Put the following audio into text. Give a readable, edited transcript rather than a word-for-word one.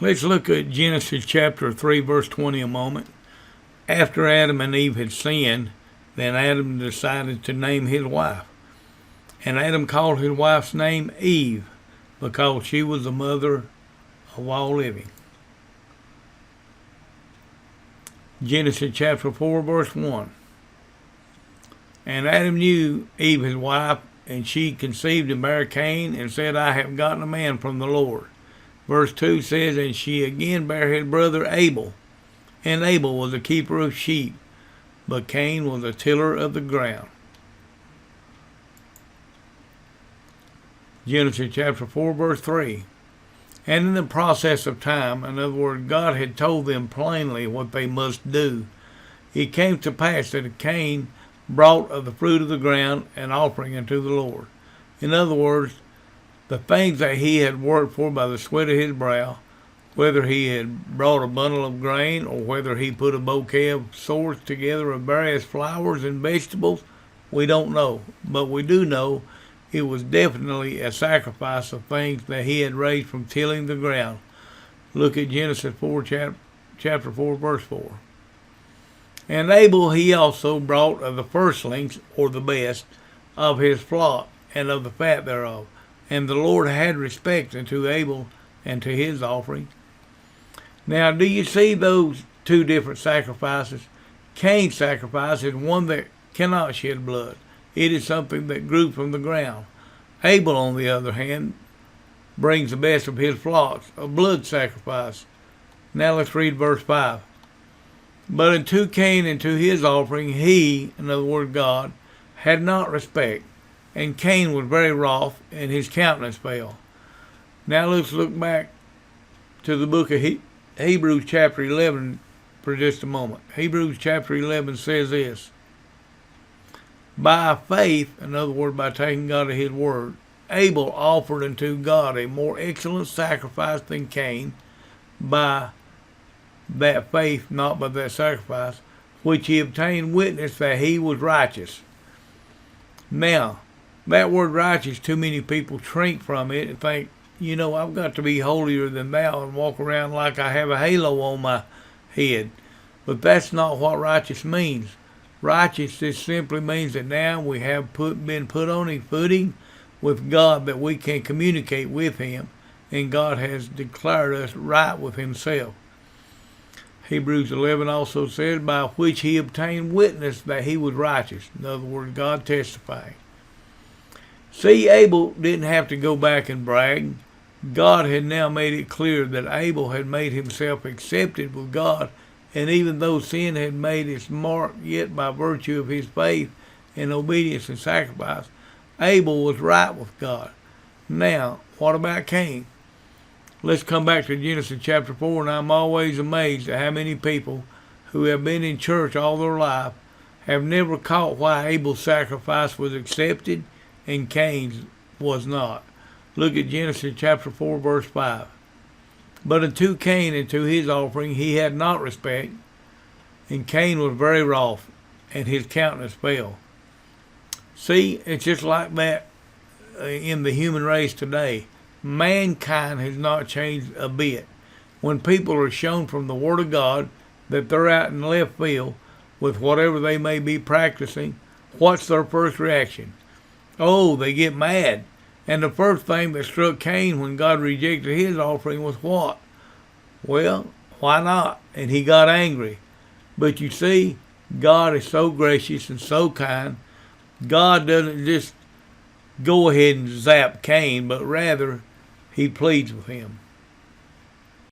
Let's look at Genesis chapter 3, verse 20 a moment. After Adam and Eve had sinned, then Adam decided to name his wife. And Adam called his wife's name Eve, because she was the mother of all living. Genesis chapter 4, verse 1. And Adam knew Eve his wife, and she conceived and bare Cain, and said, I have gotten a man from the Lord. Verse 2 says, and she again bare his brother Abel. And Abel was a keeper of sheep, but Cain was a tiller of the ground. Genesis chapter 4, verse 3. And in the process of time, in other words, God had told them plainly what they must do. It came to pass that Cain brought of the fruit of the ground an offering unto the Lord. In other words, the things that he had worked for by the sweat of his brow, whether he had brought a bundle of grain or whether he put a bouquet of swords together of various flowers and vegetables, we don't know. But we do know it was definitely a sacrifice of things that he had raised from tilling the ground. Look at Genesis 4, chapter 4, verse 4. And Abel he also brought of the firstlings, or the best, of his flock, and of the fat thereof. And the Lord had respect unto Abel and to his offering. Now, do you see those two different sacrifices? Cain's sacrifice is one that cannot shed blood. It is something that grew from the ground. Abel, on the other hand, brings the best of his flocks, a blood sacrifice. Now let's read verse 5. But unto Cain and to his offering he, in other words God, had not respect, and Cain was very wroth, and his countenance fell. Now let's look back to the book of Hebrews chapter 11 for just a moment. Hebrews chapter 11 says this. By faith, in other words, by taking God at his word, Abel offered unto God a more excellent sacrifice than Cain, by that faith, not by that sacrifice, which he obtained witness that he was righteous. Now, that word righteous, too many people shrink from it and think, I've got to be holier than thou and walk around like I have a halo on my head. But that's not what righteous means. Righteousness simply means that now we have been put on a footing with God that we can communicate with him, and God has declared us right with himself. Hebrews 11 also says, by which he obtained witness that he was righteous. In other words, God testifying. See, Abel didn't have to go back and brag. God had now made it clear that Abel had made himself accepted with God, and even though sin had made its mark, yet by virtue of his faith and obedience and sacrifice, Abel was right with God. Now, what about Cain? Let's come back to Genesis chapter 4, and I'm always amazed at how many people who have been in church all their life have never caught why Abel's sacrifice was accepted and Cain's was not. Look at Genesis chapter 4, verse 5. But unto Cain and to his offering he had not respect, and Cain was very wroth, and his countenance fell. See, it's just like that in the human race today. Mankind has not changed a bit. When people are shown from the Word of God that they're out in left field with whatever they may be practicing, what's their first reaction? Oh, they get mad. And the first thing that struck Cain when God rejected his offering was what? Well, why not? And he got angry. But you see, God is so gracious and so kind. God doesn't just go ahead and zap Cain, but rather he pleads with him.